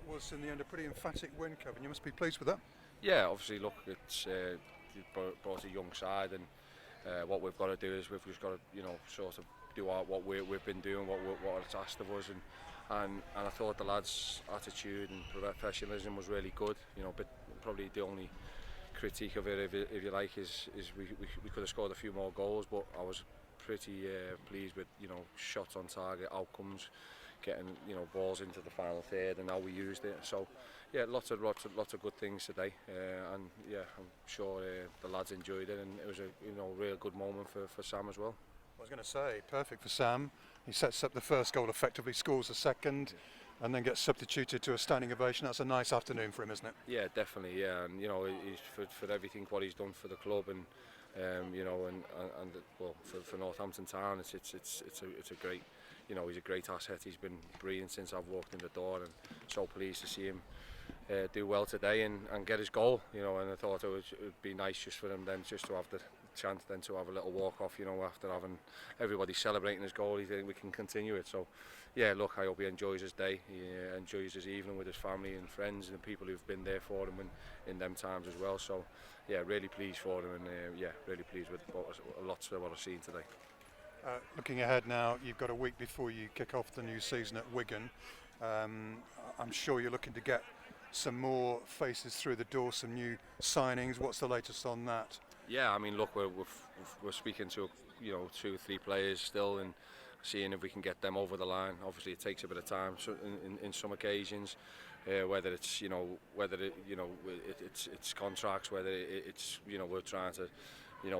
what was in the end a pretty emphatic win, Kevin. You must be pleased with that. Yeah, obviously, look, it's brought a young side, and what we've got to do is we've just got to, sort of do what we've been doing, what it's asked of us, and I thought the lads' attitude and professionalism was really good. But probably the only critique of it, if you like, is we could have scored a few more goals, but I was pretty pleased with shots on target, outcomes, getting balls into the final third, and how we used it. So yeah, lots of good things today, and yeah, I'm sure the lads enjoyed it, and it was a real good moment for Sam as well. I was going to say, perfect for Sam. He sets up the first goal effectively, scores the second, and then gets substituted to a standing ovation. That's a nice afternoon for him, isn't it? Yeah, definitely. Yeah, and he's for everything what he's done for the club, and well, for Northampton Town, it's a great, he's a great asset. He's been brilliant since I've walked in the door, and so pleased to see him do well today and get his goal. And I thought it would be nice just for him then just to have the chance then to have a little walk off, after having everybody celebrating his goal. He think we can continue it. So yeah, look, I hope he enjoys his day, he enjoys his evening with his family and friends and the people who've been there for him in them times as well. So yeah, really pleased for him, and really pleased with lots of what I've seen today. Looking ahead now, you've got a week before you kick off the new season at Wigan. I'm sure you're looking to get some more faces through the door, some new signings. What's the latest on that? Yeah, I mean, look, we're speaking to 2 or 3 players still, and seeing if we can get them over the line. Obviously, it takes a bit of time. So in some occasions, whether it's it's contracts, whether it's we're trying to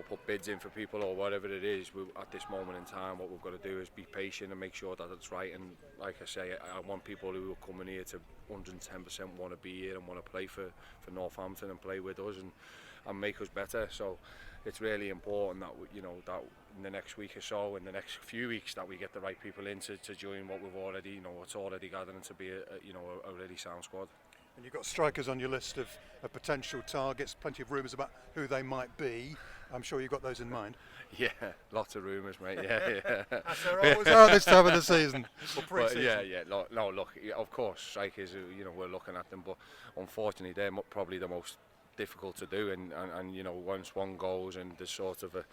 put bids in for people or whatever it is. At this moment in time, what we've got to do is be patient and make sure that it's right. And like I say, I want people who are coming here to 110% want to be here and want to play for Northampton and play with us and make us better. So it's really important that that in the next week or so, in the next few weeks, that we get the right people in to join what we've already what's already gathering to be a really sound squad. And you've got strikers on your list of potential targets, plenty of rumours about who they might be. I'm sure you've got those in mind. Yeah, lots of rumours, mate. Yeah. As there always are this time of the season. But yeah. No, look, of course, strikers, we're looking at them, but unfortunately, they're probably the most difficult to do. And once one goes, and there's sort of a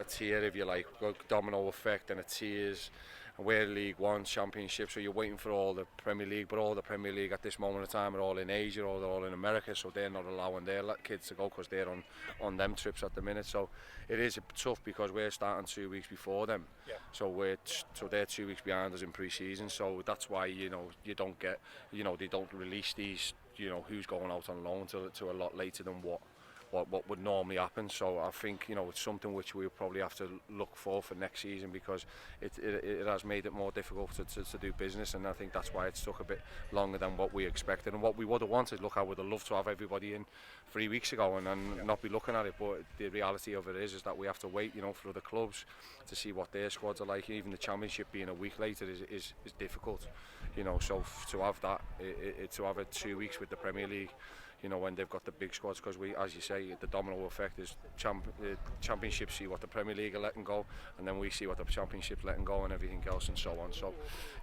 tier, if you like, domino effect, and a tiers. We're League One Championship, so you're waiting for all the Premier League, but all the Premier League at this moment in time are all in Asia, or they're all in America, so they're not allowing their kids to go because they're on them trips at the minute. So it is tough because we're starting 2 weeks before them. Yeah. So they're 2 weeks behind us in pre-season. So that's why you don't get they don't release these who's going out on loan to a lot later than what would normally happen. So I think it's something which we'll probably have to look for next season, because it has made it more difficult to do business, and I think that's why it's took a bit longer than what we expected and what we would have wanted. Look, I would have loved to have everybody in 3 weeks ago and not be looking at it, but the reality of it is that we have to wait for the clubs to see what their squads are like. Even the Championship being a week later is difficult, so to have that, to have it 2 weeks with the Premier League, when they've got the big squads, because we, as you say, the domino effect is Championship see what the Premier League are letting go, and then we see what the Championship's letting go, and everything else and so on. So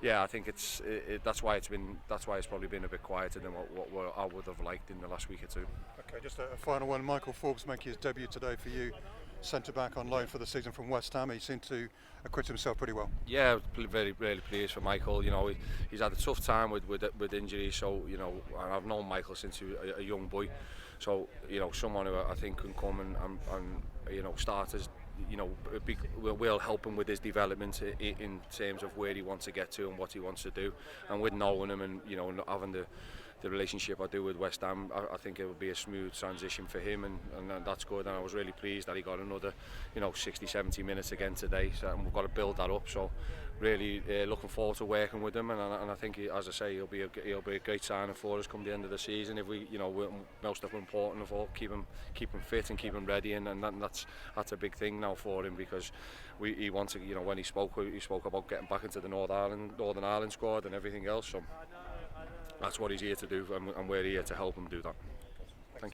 yeah, I think that's why it's probably been a bit quieter than what I would have liked in the last week or two. Okay, just a final one. Michael Forbes making his debut today for you, centre back on loan for the season from West Ham. He seemed to acquit himself pretty well. Yeah, very pleased for Michael. He's had a tough time with injuries, so I've known Michael since he was a young boy. So someone who I think can come and start as we'll help him with his development in terms of where he wants to get to and what he wants to do. And with knowing him and having the relationship I do with West Ham, I think it will be a smooth transition for him, and that's good. And I was really pleased that he got another 60-70 minutes again today, and we've got to build that up. So really looking forward to working with him, and I think as I say, he'll be a great signing for us come the end of the season. If we we're most important of all, keep him fit and keep him ready, and that's a big thing now for him, because he wants to, when he spoke about getting back into the Northern Ireland squad and everything else. So that's what he's here to do, and we're here to help him do that.